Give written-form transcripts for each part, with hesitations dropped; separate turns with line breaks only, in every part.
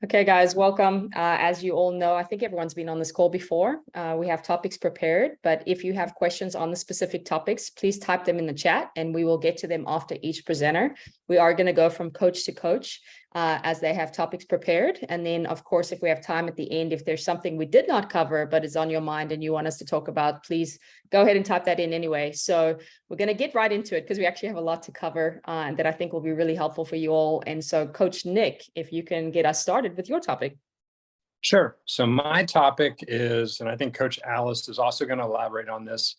Okay, guys, welcome. As you all know, I think everyone's been on this call before. We have topics prepared, but if you have questions on the specific topics, please type them in the chat and we will get to them after each presenter. We are going to go from coach to coach as they have topics prepared. And then, of course, if we have time at the end, if there's something we did not cover, but is on your mind and you want us to talk about, please go ahead and type that in anyway. So we're going to get right into it because we actually have a lot to cover and that I think will be really helpful for you all. And so Coach Nick, if you can get us started with your topic.
Sure. So my topic is, and I think Coach Alice is also going to elaborate on this,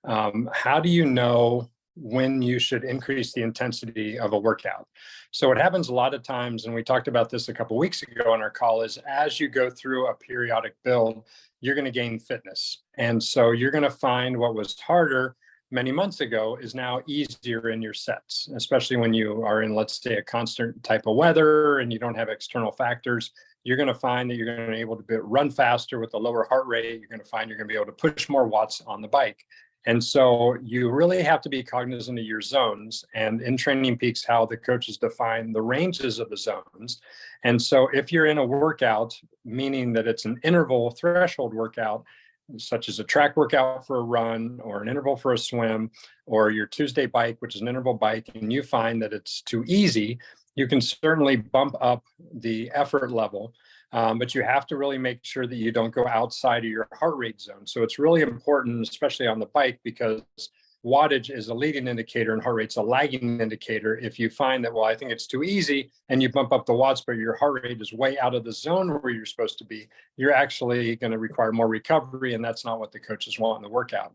how do you know when you should increase the intensity of a workout? So what happens a lot of times, and we talked about this a couple of weeks ago on our call, is as you go through a periodic build, you're going to gain fitness. And so you're going to find what was harder many months ago is now easier in your sets, especially when you are in, let's say, a constant type of weather and you don't have external factors. You're going to find that you're going to be able to run faster with a lower heart rate. You're going to find you're going to be able to push more watts on the bike. And so you really have to be cognizant of your zones, and in Training Peaks, how the coaches define the ranges of the zones. And so if you're in a workout, meaning that it's an interval threshold workout, such as a track workout for a run or an interval for a swim, or your Tuesday bike, which is an interval bike, and you find that it's too easy, you can certainly bump up the effort level, but you have to really make sure that you don't go outside of your heart rate zone. So it's really important, especially on the bike, because wattage is a leading indicator and heart rate's a lagging indicator. If you find that, well, I think it's too easy, and you bump up the watts, but your heart rate is way out of the zone where you're supposed to be, you're actually going to require more recovery, and that's not what the coaches want in the workout.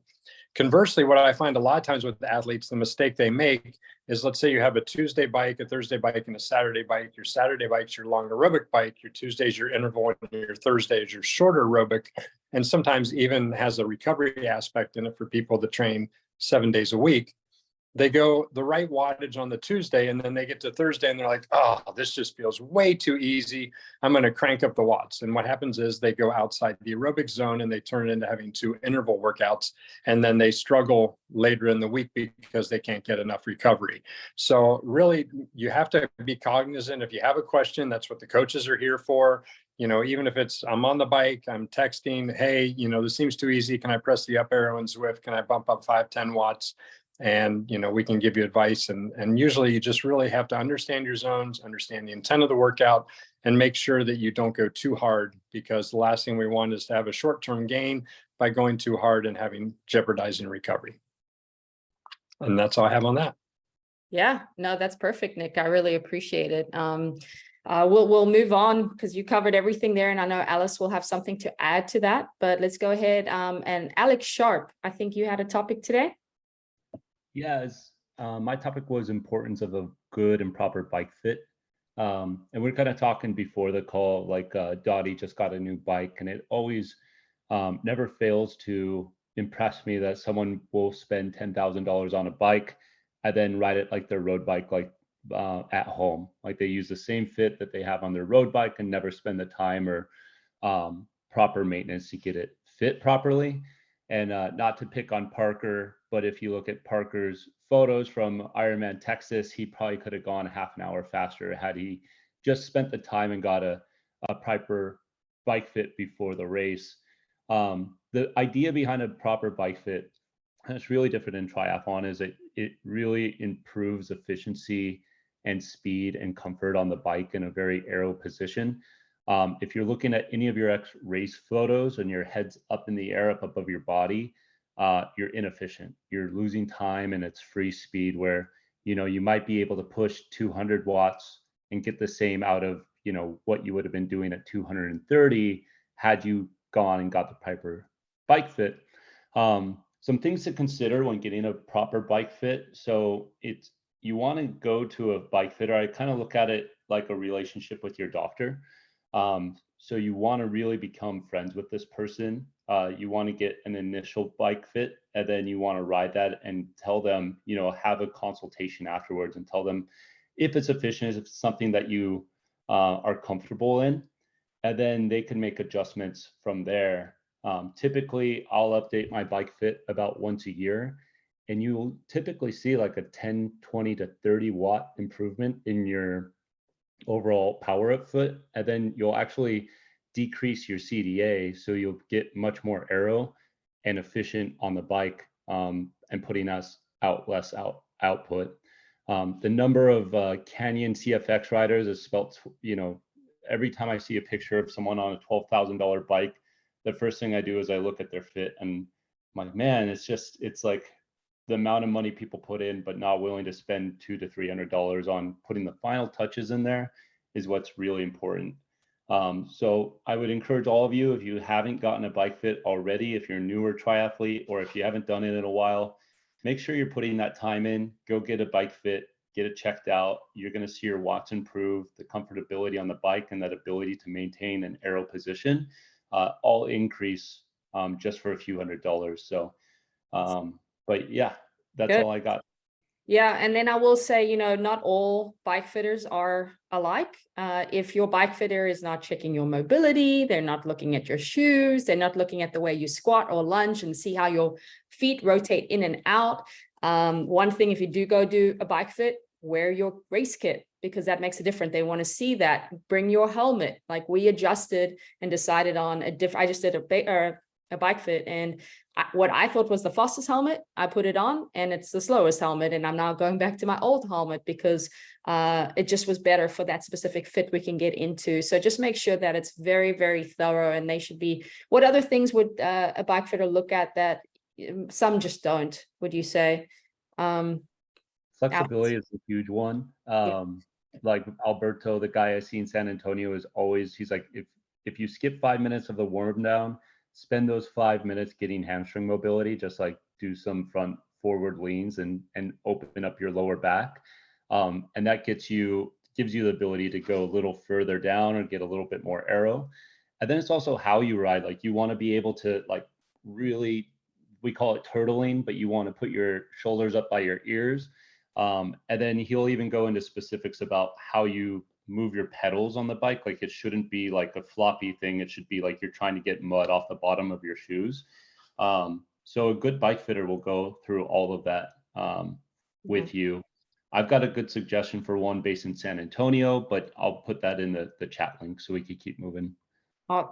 Conversely, what I find a lot of times with athletes, the mistake they make is, let's say you have a Tuesday bike, a Thursday bike, and a Saturday bike. Your Saturday bike's your long aerobic bike, your Tuesday's your interval, and your Thursday is your shorter aerobic, and sometimes even has a recovery aspect in it for people that train 7 days a week. They go the right wattage on the Tuesday, and then they get to Thursday and they're like, oh, this just feels way too easy. I'm going to crank up the watts. And what happens is they go outside the aerobic zone and they turn it into having 2 interval workouts. And then they struggle later in the week because they can't get enough recovery. So really, you have to be cognizant. If you have a question, that's what the coaches are here for. You know, even if it's, I'm on the bike, I'm texting, hey, you know, this seems too easy. Can I press the up arrow in Zwift? Can I bump up 5-10 watts? And, you know, we can give you advice. And usually you just really have to understand your zones, understand the intent of the workout, and make sure that you don't go too hard, because the last thing we want is to have a short-term gain by going too hard and jeopardizing recovery. And that's all I have on that.
Yeah, no, that's perfect, Nick. I really appreciate it. We'll move on because you covered everything there, and I know Alice will have something to add to that. But let's go ahead. And Alex Sharp, I think you had a topic today.
Yes, my topic was importance of a good and proper bike fit. And we're kind of talking before the call, like Dottie just got a new bike, and it always never fails to impress me that someone will spend $10,000 on a bike and then ride it like their road bike, like at home. Like they use the same fit that they have on their road bike and never spend the time or proper maintenance to get it fit properly. And not to pick on Parker, but if you look at Parker's photos from Ironman Texas, he probably could have gone half an hour faster had he just spent the time and got a proper bike fit before the race. The idea behind a proper bike fit, and it's really different in triathlon, is it really improves efficiency and speed and comfort on the bike in a very aero position. If you're looking at any of your race photos and your head's up in the air, up above your body, you're inefficient. You're losing time, and it's free speed where, you know, you might be able to push 200 watts and get the same out of, you know, what you would have been doing at 230 had you gone and got the proper bike fit. Some things to consider when getting a proper bike fit. So you want to go to a bike fitter. I kind of look at it like a relationship with your doctor. So you want to really become friends with this person. You want to get an initial bike fit, and then you want to ride that and tell them, you know, have a consultation afterwards and tell them if it's efficient, if it's something that you are comfortable in, and then they can make adjustments from there. Typically, I'll update my bike fit about once a year, and you'll typically see like a 10, 20 to 30 watt improvement in your overall power up foot, and then you'll actually decrease your CDA, so you'll get much more aero and efficient on the bike, and putting us out less output. The number of Canyon CFX riders is spelt, every time I see a picture of someone on a $12,000 bike, the first thing I do is I look at their fit, and I'm like, man, it's like the amount of money people put in, but not willing to spend $200 to $300 on putting the final touches in there is what's really important. So I would encourage all of you, if you haven't gotten a bike fit already, if you're a newer triathlete, or if you haven't done it in a while, make sure you're putting that time in. Go get a bike fit, get it checked out. You're going to see your watts improve, the comfortability on the bike, and that ability to maintain an aero position, all increase just for a few $100s. So, but yeah, that's
Good.
all I got.
Yeah, and then I will say, not all bike fitters are alike. If your bike fitter is not checking your mobility, they're not looking at your shoes, they're not looking at the way you squat or lunge and see how your feet rotate in and out. One thing, if you do go do a bike fit, wear your race kit, because that makes a difference. They want to see that. Bring your helmet. Like, we adjusted and decided on I just did a bike fit, and what I thought was the fastest helmet, I put it on, and it's the slowest helmet. And I'm now going back to my old helmet because it just was better for that specific fit we can get into. So just make sure that it's very, very thorough, and they should be. What other things would a bike fitter look at that some just don't, would you say?
Flexibility is a huge one. Like Alberto, the guy I see in San Antonio, he's like, if you skip 5 minutes of the warm down, spend those 5 minutes getting hamstring mobility, just like do some front forward leans and open up your lower back. And that gives you the ability to go a little further down or get a little bit more aero. And then it's also how you ride. Like, you want to be able to, like, really, we call it turtling, but you want to put your shoulders up by your ears. And then he'll even go into specifics about how you move your pedals on the bike. Like, it shouldn't be like a floppy thing. It should be like you're trying to get mud off the bottom of your shoes. So a good bike fitter will go through all of that with you. I've got a good suggestion for one based in San Antonio, but I'll put that in the chat link so we can keep moving.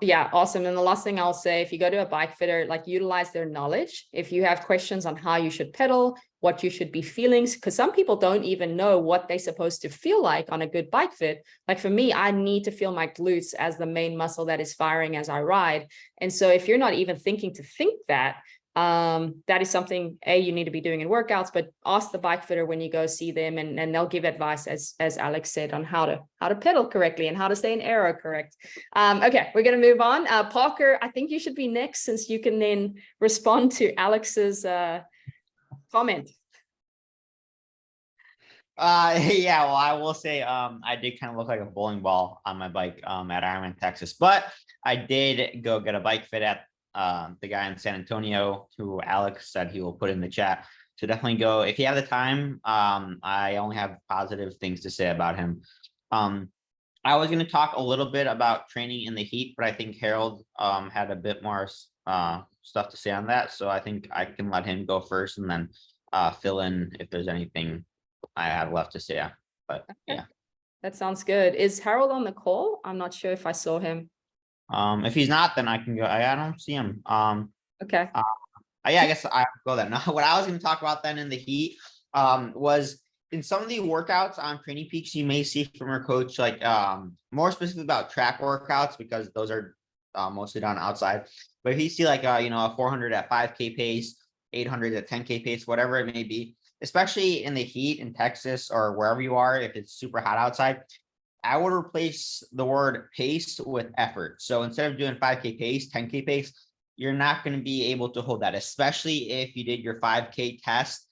Yeah, awesome. And the last thing I'll say, if you go to a bike fitter, like, utilize their knowledge. If you have questions on how you should pedal, what you should be feeling, because some people don't even know what they're supposed to feel like on a good bike fit. Like, for me, I need to feel my glutes as the main muscle that is firing as I ride. And so if you're not even thinking to think that, that is something you need to be doing in workouts, but ask the bike fitter when you go see them, and they'll give advice, as Alex said, on how to pedal correctly and how to stay in aero correct. Okay, we're going to move on. Parker, I think you should be next, since you can then respond to Alex's comment.
Yeah, well, I will say I did kind of look like a bowling ball on my bike at Ironman Texas, but I did go get a bike fit at the guy in San Antonio, who Alex said he will put in the chat. So definitely go if you have the time. I only have positive things to say about him. I was going to talk a little bit about training in the heat, but I think Harold had a bit more stuff to say on that. So I think I can let him go first, and then fill in if there's anything I have left to say. But yeah,
that sounds good. Is Harold on the call? I'm not sure if I saw him.
If he's not, then I can go. I don't see him.
Okay.
Yeah, I guess I'll go then. What I was going to talk about then in the heat was in some of the workouts on Training Peaks, you may see from our coach, like more specifically about track workouts, because those are mostly done outside. But if you see like a 400 at 5K pace, 800 at 10K pace, whatever it may be, especially in the heat in Texas or wherever you are, if it's super hot outside, I would replace the word pace with effort. So instead of doing 5K pace, 10K pace, you're not going to be able to hold that, especially if you did your 5K test,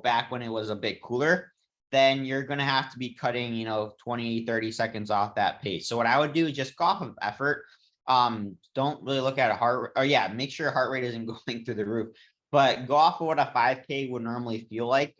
back when it was a bit cooler. Then you're going to have to be cutting, 20, 30 seconds off that pace. So what I would do is just go off of effort. Don't really look at a heart rate, or make sure your heart rate isn't going through the roof, but go off of what a 5K would normally feel like.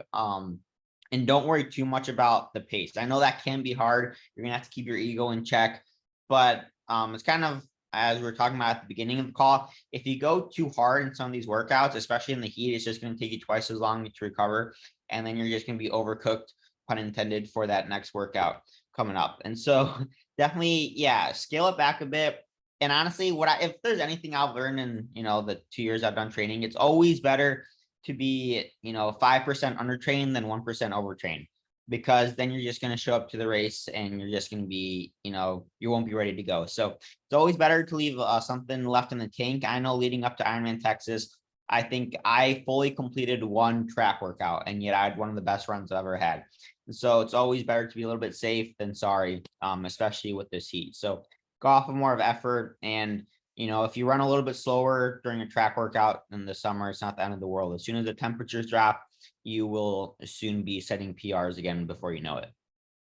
And don't worry too much about the pace. I know that can be hard. You're going to have to keep your ego in check, but it's kind of, as we were talking about at the beginning of the call, if you go too hard in some of these workouts, especially in the heat, it's just going to take you twice as long to recover. And then you're just going to be overcooked pun intended, for that next workout coming up. And so definitely, yeah, scale it back a bit. And honestly, if there's anything I've learned in, the 2 years I've done training, it's always better to be, 5% undertrained than 1% overtrained, because then you're just going to show up to the race and you're just going to be, you won't be ready to go. So it's always better to leave something left in the tank. I know leading up to Ironman Texas, I think I fully completed one track workout, and yet I had one of the best runs I've ever had. So it's always better to be a little bit safe than sorry, especially with this heat. So go off of more of effort. And, if you run a little bit slower during a track workout in the summer, it's not the end of the world. As soon as the temperatures drop, you will soon be setting PRs again before you know it.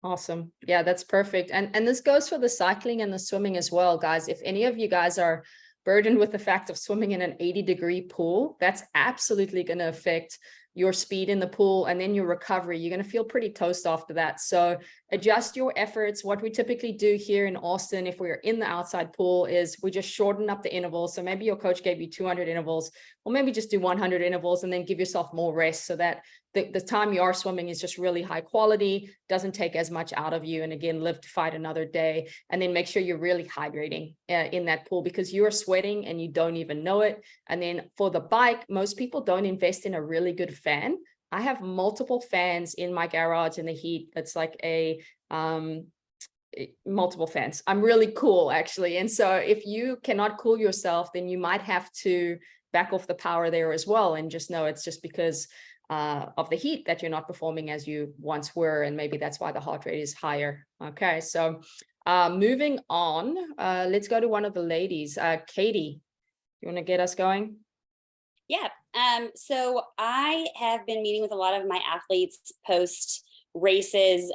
Awesome. Yeah, that's perfect. And this goes for the cycling and the swimming as well, guys. If any of you guys are burdened with the fact of swimming in an 80-degree pool, that's absolutely going to affect your speed in the pool and then your recovery. You're going to feel pretty toast after that. So adjust your efforts. What we typically do here in Austin, if we're in the outside pool, is we just shorten up the intervals. So maybe your coach gave you 200 intervals, or maybe just do 100 intervals and then give yourself more rest, so that the time you are swimming is just really high quality, doesn't take as much out of you. And again, live to fight another day. And then make sure you're really hydrating in that pool, because you are sweating and you don't even know it. And then for the bike, most people don't invest in a really good fan. I have multiple fans in my garage in the heat. That's like multiple fans. I'm really cool, actually. And so if you cannot cool yourself, then you might have to back off the power there as well. And just know it's just because of the heat that you're not performing as you once were. And maybe that's why the heart rate is higher. Okay, so moving on, let's go to one of the ladies. Katie, you want to get us going?
Yeah. So I have been meeting with a lot of my athletes post races,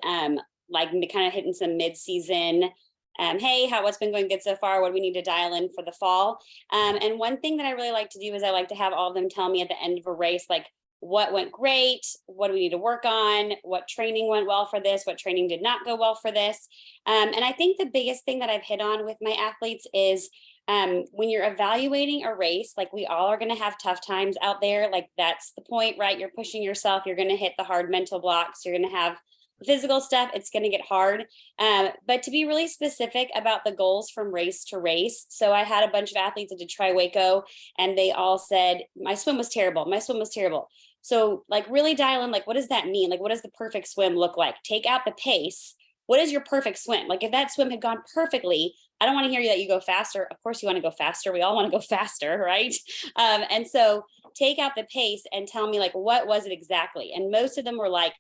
like kind of hitting some mid-season. Hey, what's been going good so far? What do we need to dial in for the fall? And one thing that I really like to do is I like to have all of them tell me at the end of a race, like, what went great? What do we need to work on? What training went well for this? What training did not go well for this? And I think the biggest thing that I've hit on with my athletes is when you're evaluating a race, like, we all are going to have tough times out there. Like, that's the point, right? You're pushing yourself. You're going to hit the hard mental blocks. You're going to have physical stuff. It's going to get hard. But to be really specific about the goals from race to race. So I had a bunch of athletes that did Tri-Waco, and they all said, my swim was terrible. My swim was terrible. So, like, really dial in, like, what does that mean? Like, what does the perfect swim look like? Take out the pace. What is your perfect swim? Like, if that swim had gone perfectly, I don't want to hear you that you go faster. Of course you want to go faster. We all want to go faster, right? And so take out the pace and tell me, like, what was it exactly? And most of them were like,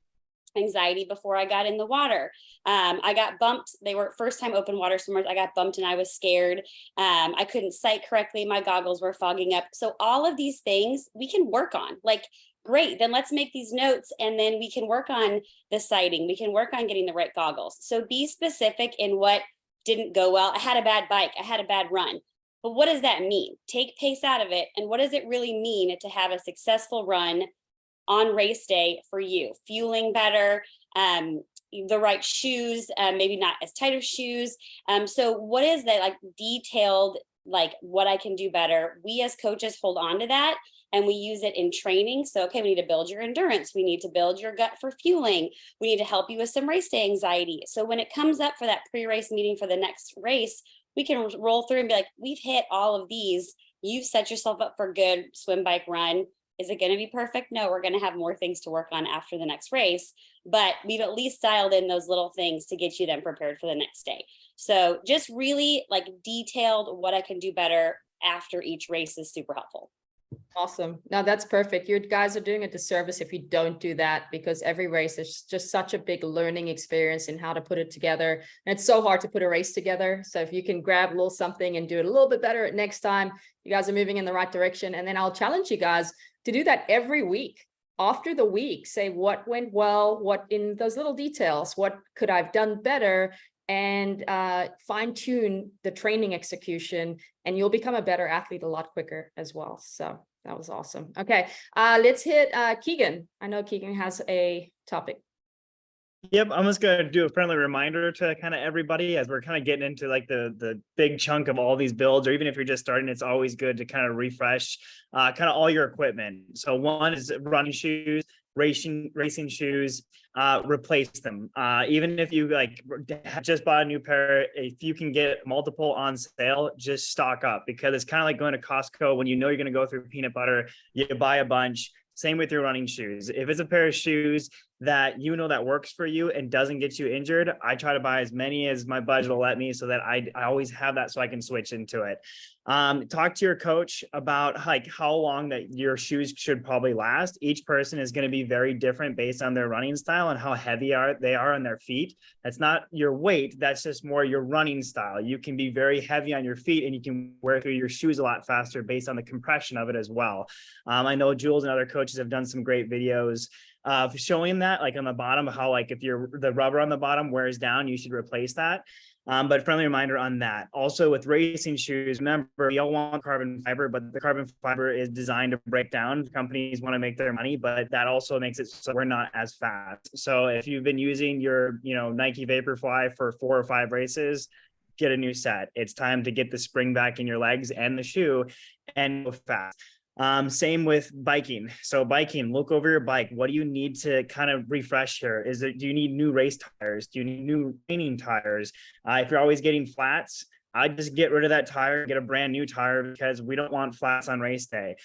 anxiety before I got in the water. I got bumped. They were first time open water swimmers. I got bumped and I was scared. I couldn't sight correctly. My goggles were fogging up. So all of these things we can work on. Like, great, then let's make these notes, and then we can work on the sighting. We can work on getting the right goggles. So be specific in what didn't go well. I had a bad bike. I had a bad run. But what does that mean? Take pace out of it. And what does it really mean to have a successful run on race day for you? Fueling better, the right shoes, maybe not as tight of shoes. So what is that, like, detailed, like, what I can do better? We as coaches hold on to that and we use it in training. So, okay, we need to build your endurance. We need to build your gut for fueling. We need to help you with some race day anxiety. So when it comes up for that pre-race meeting for the next race, we can roll through and be like, we've hit all of these. You've set yourself up for a good swim, bike, run. Is it going to be perfect? No, we're going to have more things to work on after the next race, but we've at least dialed in those little things to get you then prepared for the next day. So just really, like, detailed what I can do better after each race is super helpful.
Awesome. No, that's perfect. You guys are doing a disservice if you don't do that, because every race is just such a big learning experience in how to put it together. And it's so hard to put a race together. So if you can grab a little something and do it a little bit better at next time, you guys are moving in the right direction. And then I'll challenge you guys to do that every week. After the week, say what went well, what in those little details, what could I've done better, and fine tune the training execution, and you'll become a better athlete a lot quicker as well. So that was awesome. Okay, let's hit Keegan. I know Keegan has a topic.
Yep, I'm just going to do a friendly reminder to kind of everybody as we're kind of getting into like the big chunk of all these builds, or even if you're just starting, it's always good to kind of refresh kind of all your equipment. So one is running shoes. racing shoes, replace them. Even if you like just bought a new pair, if you can get multiple on sale, just stock up, because it's kind of like going to Costco when you know you're going to go through peanut butter, you buy a bunch. Same with your running shoes. If it's a pair of shoes that you know that works for you and doesn't get you injured, I try to buy as many as my budget will let me, so that I always have that so I can switch into it. Talk to your coach about like how long that your shoes should probably last. Each person is going to be very different based on their running style and how heavy they are on their feet. That's not your weight. That's just more your running style. You can be very heavy on your feet and you can wear through your shoes a lot faster based on the compression of it as well. I know Jules and other coaches have done some great videos showing that, like on the bottom, how like if the rubber on the bottom wears down, you should replace that. But friendly reminder on that. Also with racing shoes, remember, we all want carbon fiber, but the carbon fiber is designed to break down. Companies want to make their money, but that also makes it so we're not as fast. So if you've been using your, Nike Vaporfly for 4 or 5 races, get a new set. It's time to get the spring back in your legs and the shoe and go fast. Same with biking. So biking, look over your bike. What do you need to kind of refresh here? Do you need new race tires? Do you need new training tires? If you're always getting flats, I just get rid of that tire, get a brand new tire, because we don't want flats on race day.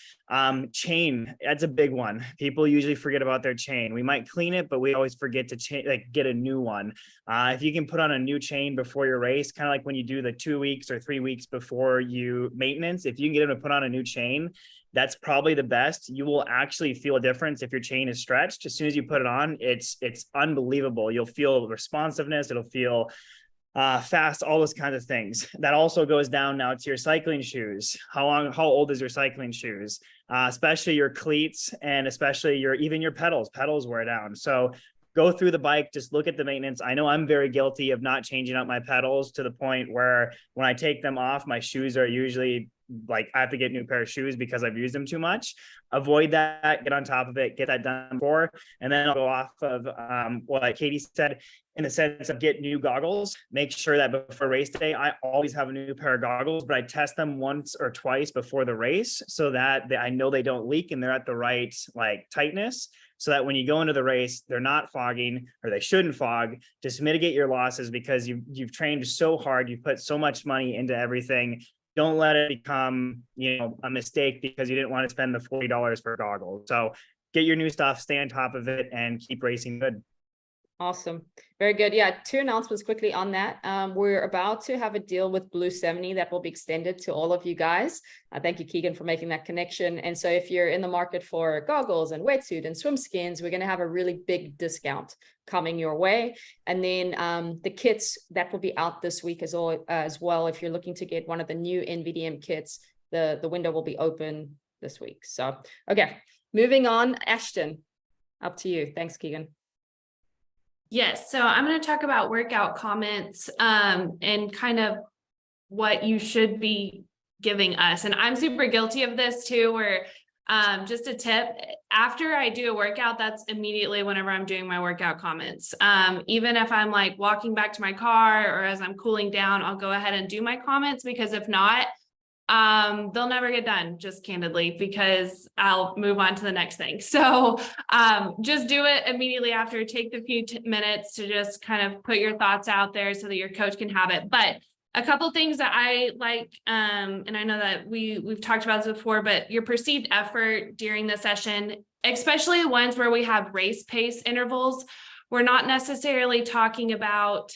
Chain, that's a big one. People usually forget about their chain. We might clean it, but we always forget to get a new one. If you can put on a new chain before your race, kind of like when you do the 2 weeks or 3 weeks before you maintenance, if you can get them to put on a new chain, that's probably the best. You will actually feel a difference if your chain is stretched. As soon as you put it on, it's unbelievable. You'll feel responsiveness. It'll feel fast, all those kinds of things. That also goes down now to your cycling shoes. How old is your cycling shoes? Especially your cleats, and especially even your pedals. Pedals wear down. So go through the bike, just look at the maintenance. I know I'm very guilty of not changing out my pedals to the point where when I take them off, my shoes are usually like I have to get a new pair of shoes because I've used them too much. Avoid that, get on top of it, get that done before, and then I'll go off of what Katie said in the sense of get new goggles. Make sure that before race day, I always have a new pair of goggles, but I test them once or twice before the race so that I know they don't leak and they're at the right like tightness, so that when you go into the race, they're not fogging, or they shouldn't fog. Just mitigate your losses because you've trained so hard, you've put so much money into everything. Don't let it become, a mistake because you didn't want to spend the $40 for goggles. So get your new stuff, stay on top of it, and keep racing good.
Awesome. Very good. Yeah. 2 announcements quickly on that. We're about to have a deal with Blue 70 that will be extended to all of you guys. Thank you, Keegan, for making that connection. And so if you're in the market for goggles and wetsuit and swim skins, we're going to have a really big discount coming your way. And then the kits that will be out this week as well. If you're looking to get one of the new NVDM kits, the window will be open this week. So, okay, moving on. Ashton, up to you. Thanks, Keegan.
Yes, so I'm going to talk about workout comments and kind of what you should be giving us. And I'm super guilty of this too, where just a tip, after I do a workout, that's immediately whenever I'm doing my workout comments. Even if I'm like walking back to my car or as I'm cooling down, I'll go ahead and do my comments, because if not, they'll never get done, just candidly, because I'll move on to the next thing. So just do it immediately after. Take the few minutes to just kind of put your thoughts out there so that your coach can have it. But a couple things that I like, and I know that we've talked about this before, but your perceived effort during the session, especially the ones where we have race pace intervals, we're not necessarily talking about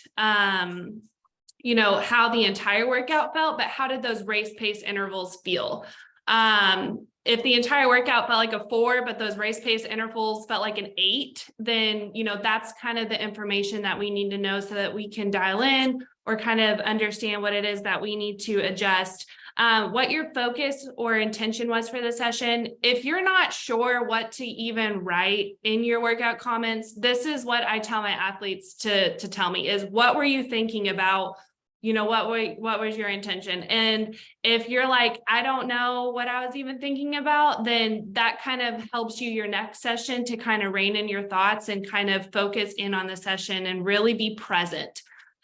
how the entire workout felt, but how did those race pace intervals feel? If the entire workout felt like a 4, but those race pace intervals felt like an 8, then, that's kind of the information that we need to know so that we can dial in or kind of understand what it is that we need to adjust. What your focus or intention was for the session. If you're not sure what to even write in your workout comments, this is what I tell my athletes to tell me is, what were you thinking about? What was your intention? And if you're like, I don't know what I was even thinking about, then that kind of helps you your next session to kind of rein in your thoughts and kind of focus in on the session and really be present.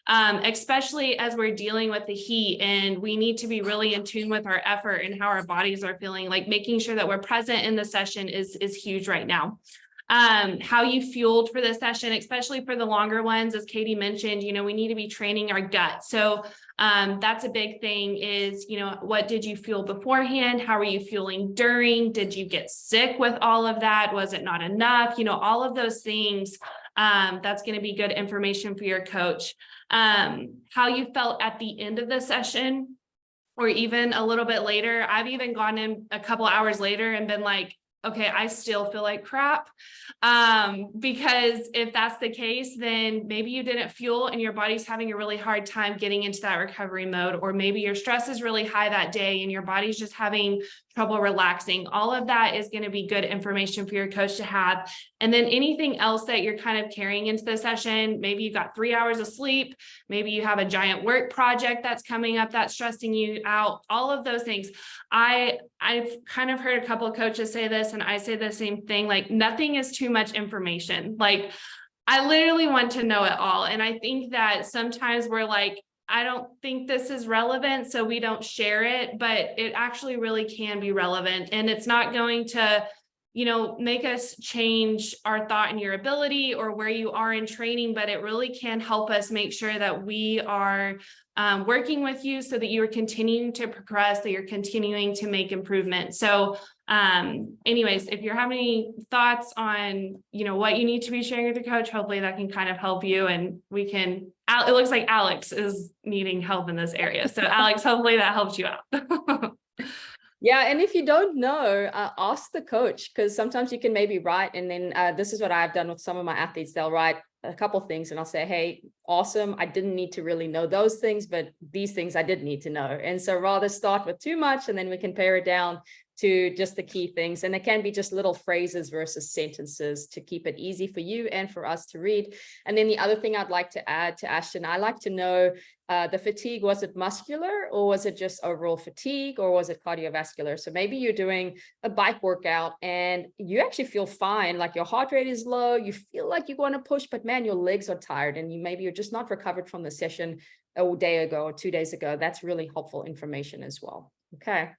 Especially as we're dealing with the heat and we need to be really in tune with our effort and how our bodies are feeling, like making sure that we're present in the session is huge right now. how you fueled for the session, especially for the longer ones. As Katie mentioned, we need to be training our gut. So that's a big thing is, what did you fuel beforehand? How are you fueling during? Did you get sick with all of that? Was it not enough? All of those things. That's going to be good information for your coach. How you felt at the end of the session, or even a little bit later. I've even gone in a couple hours later and been like, okay, I still feel like crap. Because if that's the case, then maybe you didn't fuel and your body's having a really hard time getting into that recovery mode, or maybe your stress is really high that day and your body's just having trouble relaxing. All of that is going to be good information for your coach to have. And then anything else that you're kind of carrying into the session, maybe you got 3 hours of sleep, maybe you have a giant work project that's coming up that's stressing you out, all of those things. I've kind of heard a couple of coaches say this, and I say the same thing, like nothing is too much information. Like I literally want to know it all. And I think that sometimes we're like, I don't think this is relevant, so we don't share it, but it actually really can be relevant. And it's not going to, make us change our thought and your ability or where you are in training, but it really can help us make sure that we are working with you so that you are continuing to progress, that you're continuing to make improvement. So anyways, if you're having any thoughts on, what you need to be sharing with your coach, hopefully that can kind of help you, and we can, it looks like Alex is needing help in this area. So Alex, hopefully that helps you out.
Yeah, and if you don't know, ask the coach, because sometimes you can maybe write, and then this is what I've done with some of my athletes. They'll write a couple of things and I'll say, hey, awesome. I didn't need to really know those things, but these things I did need to know. And so rather start with too much, and then we can pare it down to just the key things. And it can be just little phrases versus sentences to keep it easy for you and for us to read. And then the other thing I'd like to add to Ashton, I like to know the fatigue, was it muscular, or was it just overall fatigue, or was it cardiovascular? So maybe you're doing a bike workout and you actually feel fine, like your heart rate is low, you feel like you want to push, but man, your legs are tired, and you're just not recovered from the session a day ago or 2 days ago. That's really helpful information as well. Okay.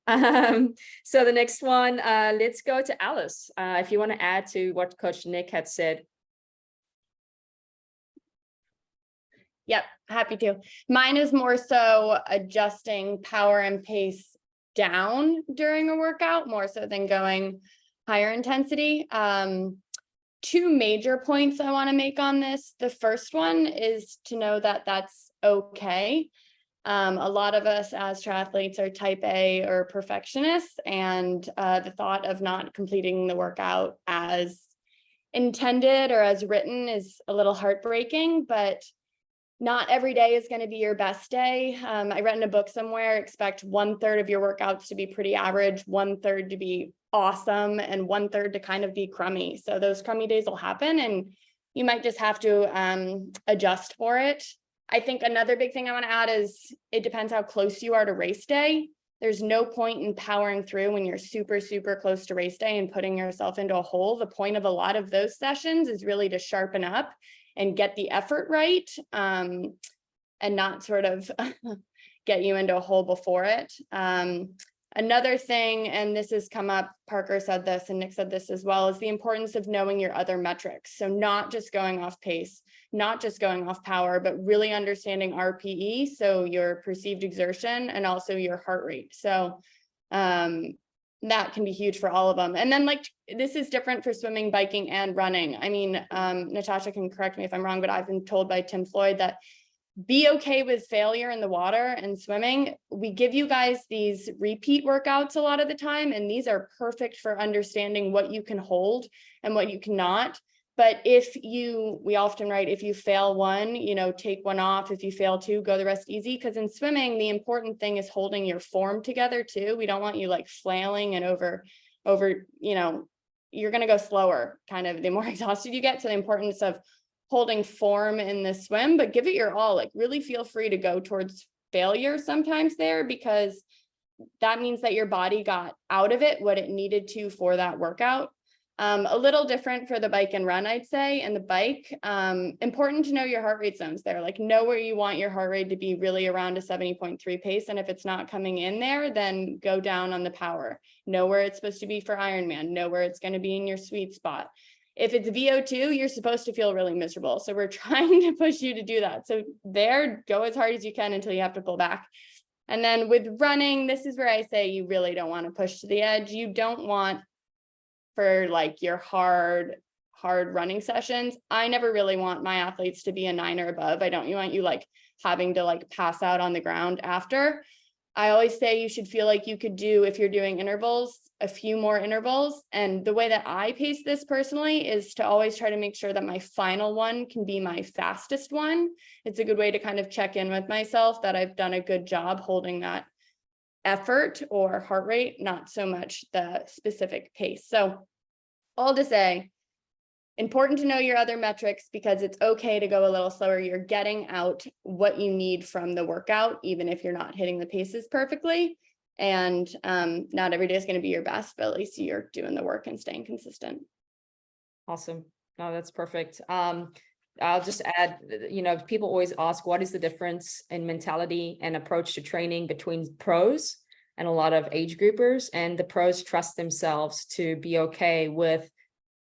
So the next one, let's go to Alice. If you want to add to what Coach Nick had said.
Yep, happy to. Mine is more so adjusting power and pace down during a workout, more so than going higher intensity. Two major points I want to make on this. The first one is to know that that's okay. A lot of us as triathletes are type A or perfectionists, and the thought of not completing the workout as intended or as written is a little heartbreaking, but not every day is going to be your best day. I read in a book somewhere, expect 1/3 of your workouts to be pretty average, 1/3 to be awesome, and 1/3 to kind of be crummy. So those crummy days will happen, and you might just have to adjust for it. I think another big thing I want to add is it depends how close you are to race day. There's no point in powering through when you're super, super close to race day and putting yourself into a hole. The point of a lot of those sessions is really to sharpen up and get the effort right, and not sort of get you into a hole before it. Another thing, and this has come up, Parker said this and Nick said this as well, is the importance of knowing your other metrics. So not just going off pace, not just going off power, but really understanding RPE, so your perceived exertion, and also your heart rate. So that can be huge for all of them. And then this is different for swimming, biking, and running. I mean, Natasha can correct me if I'm wrong, but I've been told by Tim Floyd that be okay with failure in the water and swimming. We give you guys these repeat workouts a lot of the time, and these are perfect for understanding what you can hold and what you cannot. But we often write, if you fail one, take one off. If you fail two, go the rest easy. Because in swimming, the important thing is holding your form together too. We don't want you flailing and over, you're going to go slower, kind of the more exhausted you get. So the importance of holding form in the swim, but give it your all. Really feel free to go towards failure sometimes there, because that means that your body got out of it what it needed to for that workout. A little different for the bike and run, I'd say. And the bike, important to know your heart rate zones there. Know where you want your heart rate to be, really around a 70.3 pace. And if it's not coming in there, then go down on the power. Know where it's supposed to be for Ironman. Know where it's going to be in your sweet spot. If it's VO2, you're supposed to feel really miserable. So we're trying to push you to do that. So there, go as hard as you can until you have to pull back. And then with running, this is where I say you really don't want to push to the edge. You don't want, for like your hard running sessions, I never really want my athletes to be a 9 or above. I don't want you like having to like pass out on the ground after. I always say you should feel like you could do, if you're doing intervals, a few more intervals. And the way that I pace this personally is to always try to make sure that my final one can be my fastest one. It's a good way to kind of check in with myself that I've done a good job holding that effort or heart rate, not so much the specific pace. So all to say, important to know your other metrics because it's okay to go a little slower. You're getting out what you need from the workout, even if you're not hitting the paces perfectly. And not every day is going to be your best, but at least you're doing the work and staying consistent.
Awesome. No, that's perfect. I'll just add, people always ask, what is the difference in mentality and approach to training between pros and a lot of age groupers? And the pros trust themselves to be okay with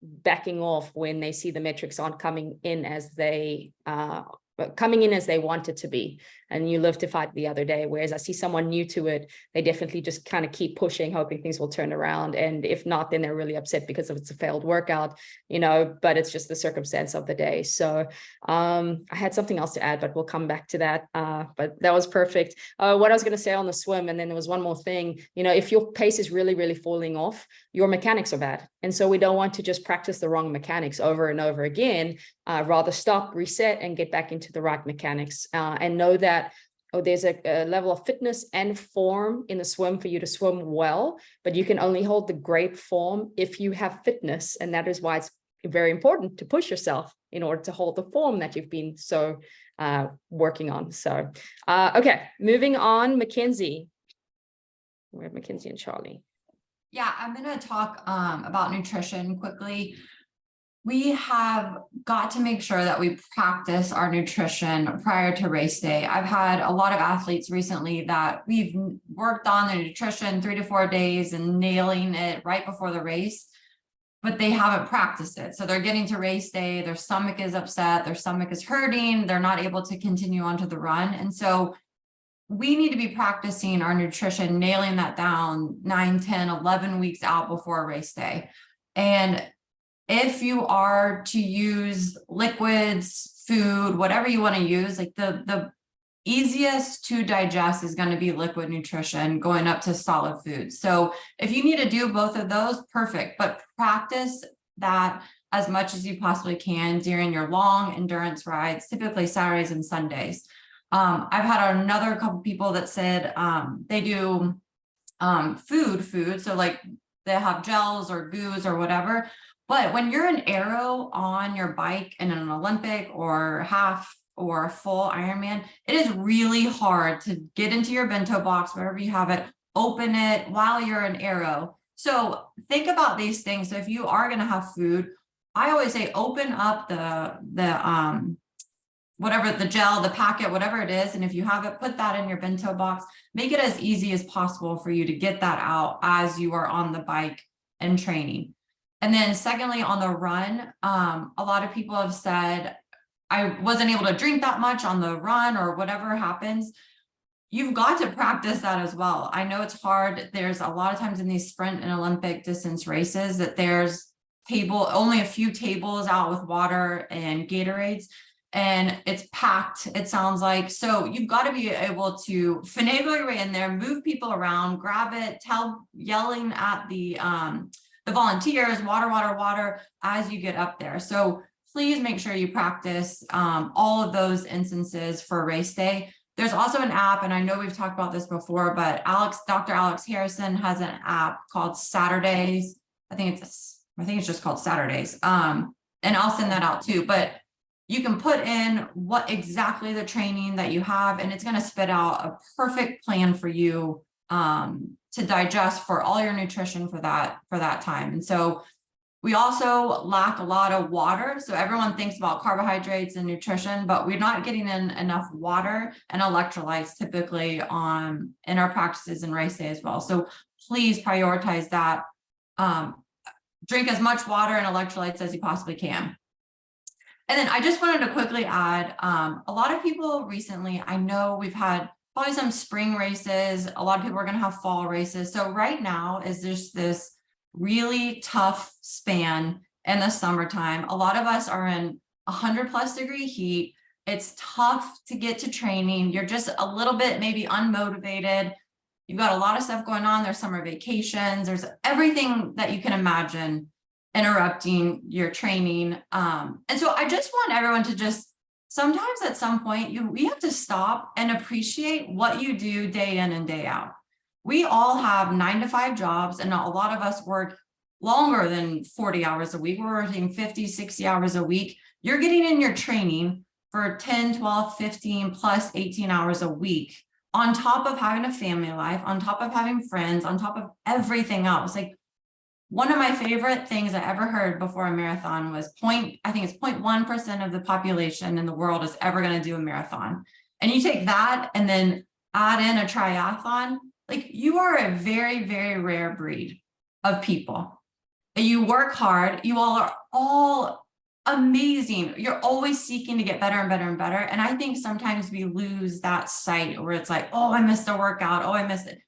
backing off when they see the metrics aren't coming in as they want it to be. And you lived to fight the other day. Whereas I see someone new to it, they definitely just kind of keep pushing, hoping things will turn around. And if not, then they're really upset because it's a failed workout, but it's just the circumstance of the day. So I had something else to add, but we'll come back to that. But that was perfect. What I was going to say on the swim, and then there was one more thing, if your pace is really, really falling off, your mechanics are bad. And so we don't want to just practice the wrong mechanics over and over again, rather stop, reset, and get back into the right mechanics, and know that there's a level of fitness and form in the swim for you to swim well, but you can only hold the great form if you have fitness. And that is why it's very important to push yourself in order to hold the form that you've been so working on. So, okay, moving on, Mackenzie. We have Mackenzie and Charlie.
Yeah, I'm going to talk about nutrition quickly. We have got to make sure that we practice our nutrition prior to race day. I've had a lot of athletes recently that we've worked on their nutrition 3 to 4 days and nailing it right before the race, but they haven't practiced it. So they're getting to race day, their stomach is upset, their stomach is hurting, they're not able to continue on to the run. And so we need to be practicing our nutrition, nailing that down 9, 10, 11 weeks out before race day. And if you are to use liquids, food, whatever you want to use, like the easiest to digest is going to be liquid nutrition going up to solid food. So if you need to do both of those, perfect, but practice that as much as you possibly can during your long endurance rides, typically Saturdays and Sundays. I've had another couple people that said they do food, so like they have gels or goos or whatever. But when you're an aero on your bike in an Olympic or half or full Ironman, it is really hard to get into your bento box, wherever you have it, open it while you're an aero. So think about these things. So if you are going to have food, I always say open up the whatever, the gel, the packet, whatever it is. And if you have it, put that in your bento box, make it as easy as possible for you to get that out as you are on the bike and training. And then secondly, on the run, a lot of people have said, I wasn't able to drink that much on the run or whatever happens. You've got to practice that as well. I know it's hard. There's a lot of times in these sprint and Olympic distance races that there's only a few tables out with water and Gatorades, and it's packed, it sounds like. So you've got to be able to finagle your way in there, move people around, grab it, yelling at the volunteers, water, as you get up there. So please make sure you practice all of those instances for race day. There's also an app, and I know we've talked about this before, but Dr. Alex Harrison has an app called Saturdays. I think it's just called Saturdays. And I'll send that out too. But you can put in what exactly the training that you have, and it's going to spit out a perfect plan for you to digest for all your nutrition for that time. And so we also lack a lot of water. So everyone thinks about carbohydrates and nutrition, but we're not getting in enough water and electrolytes typically in our practices and race day as well. So please prioritize that. drink as much water and electrolytes as you possibly can. And then I just wanted to quickly add, a lot of people recently, I know we've had probably some spring races, a lot of people are going to have fall races. So right now is just this really tough span in the summertime. A lot of us are in 100+ heat. It's tough to get to training. You're just a little bit maybe unmotivated. You've got a lot of stuff going on. There's summer vacations. There's everything that you can imagine interrupting your training. And so I just want everyone to just, sometimes at some point, we have to stop and appreciate what you do day in and day out. We all have 9-to-5 jobs, and a lot of us work longer than 40 hours a week. We're working 50, 60 hours a week. You're getting in your training for 10, 12, 15 plus 18 hours a week, on top of having a family life, on top of having friends, on top of everything else. Like, one of my favorite things I ever heard before a marathon was I think it's 0.1% of the population in the world is ever going to do a marathon. And you take that and then add in a triathlon, like, you are a very, very rare breed of people. You work hard. You all are all amazing. You're always seeking to get better and better and better. And I think sometimes we lose that sight where it's like, oh, I missed a workout. Oh, I missed it.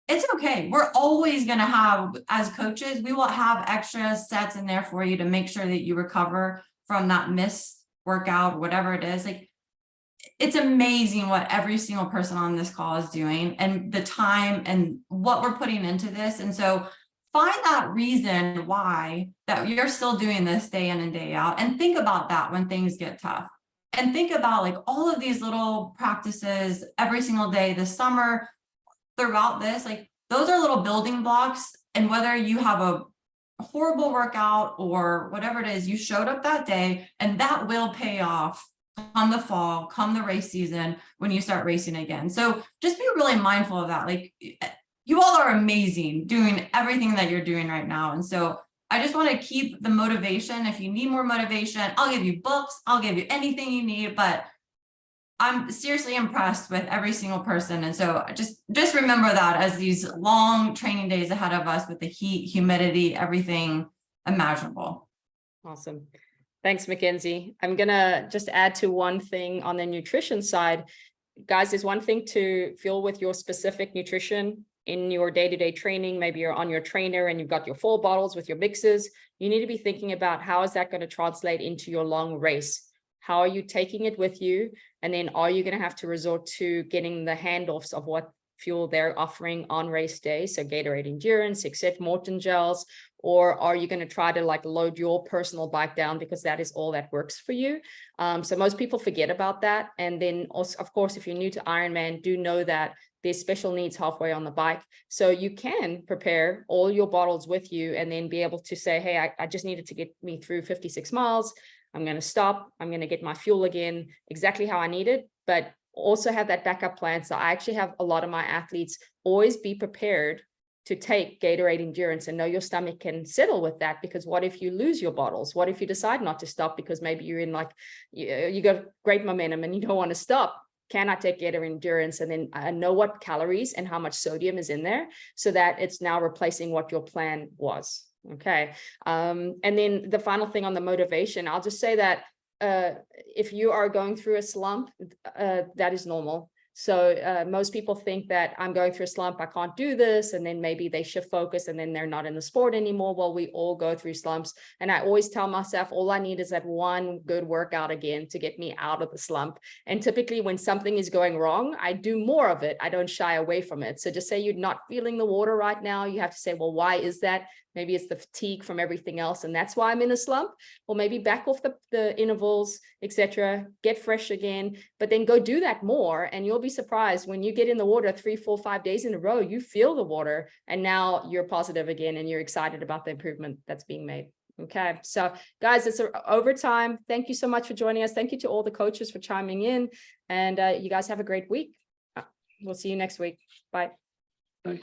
It's okay. We're always going to have, as coaches, we will have extra sets in there for you to make sure that you recover from that missed workout, whatever it is. Like, it's amazing what every single person on this call is doing, and the time and what we're putting into this. And so find that reason why that you're still doing this day in and day out, and think about that when things get tough. And think about, like, all of these little practices every single day this summer, throughout this, like, those are little building blocks. And whether you have a horrible workout or whatever it is, you showed up that day, and that will pay off come the fall, come the race season, when you start racing again. So just be really mindful of that. Like, you all are amazing doing everything that you're doing right now. And so I just want to keep the motivation. If you need more motivation, I'll give you books, I'll give you anything you need, but I'm seriously impressed with every single person. And so just remember that as these long training days ahead of us with the heat, humidity, everything imaginable.
Awesome. Thanks, Mackenzie. I'm going to just add to one thing on the nutrition side. Guys, there's one thing to fuel with your specific nutrition in your day-to-day training. Maybe you're on your trainer and you've got your full bottles with your mixes. You need to be thinking about, how is that going to translate into your long race? How are you taking it with you? And then are you going to have to resort to getting the handoffs of what fuel they're offering on race day? So Gatorade Endurance, except Morton gels, or are you going to try to like load your personal bike down because that is all that works for you? So most people forget about that. And then also, of course, if you're new to Ironman, do know that there's special needs halfway on the bike. So you can prepare all your bottles with you and then be able to say, hey, I just needed to get me through 56 miles. I'm going to stop. I'm going to get my fuel again, exactly how I need it, but also have that backup plan. So I actually have a lot of my athletes always be prepared to take Gatorade Endurance, and know your stomach can settle with that, because what if you lose your bottles? What if you decide not to stop because maybe you're in like, you got great momentum and you don't want to stop? Can I take Gatorade Endurance? And then I know what calories and how much sodium is in there, so that it's now replacing what your plan was. Okay. And then the final thing on the motivation, I'll just say that if you are going through a slump, that is normal. So most people think that I'm going through a slump, I can't do this. And then maybe they shift focus and then they're not in the sport anymore. Well, we all go through slumps. And I always tell myself, all I need is that one good workout again to get me out of the slump. And typically when something is going wrong, I do more of it. I don't shy away from it. So just say you're not feeling the water right now. You have to say, well, why is that? Maybe it's the fatigue from everything else, and that's why I'm in a slump. Or maybe back off the intervals, etc. Get fresh again, but then go do that more, and you'll be surprised when you get in the water 3, 4, 5 days in a row. You feel the water, and now you're positive again, and you're excited about the improvement that's being made. Okay, so guys, it's overtime. Thank you so much for joining us. Thank you to all the coaches for chiming in, and you guys have a great week. We'll see you next week. Bye.
Bye.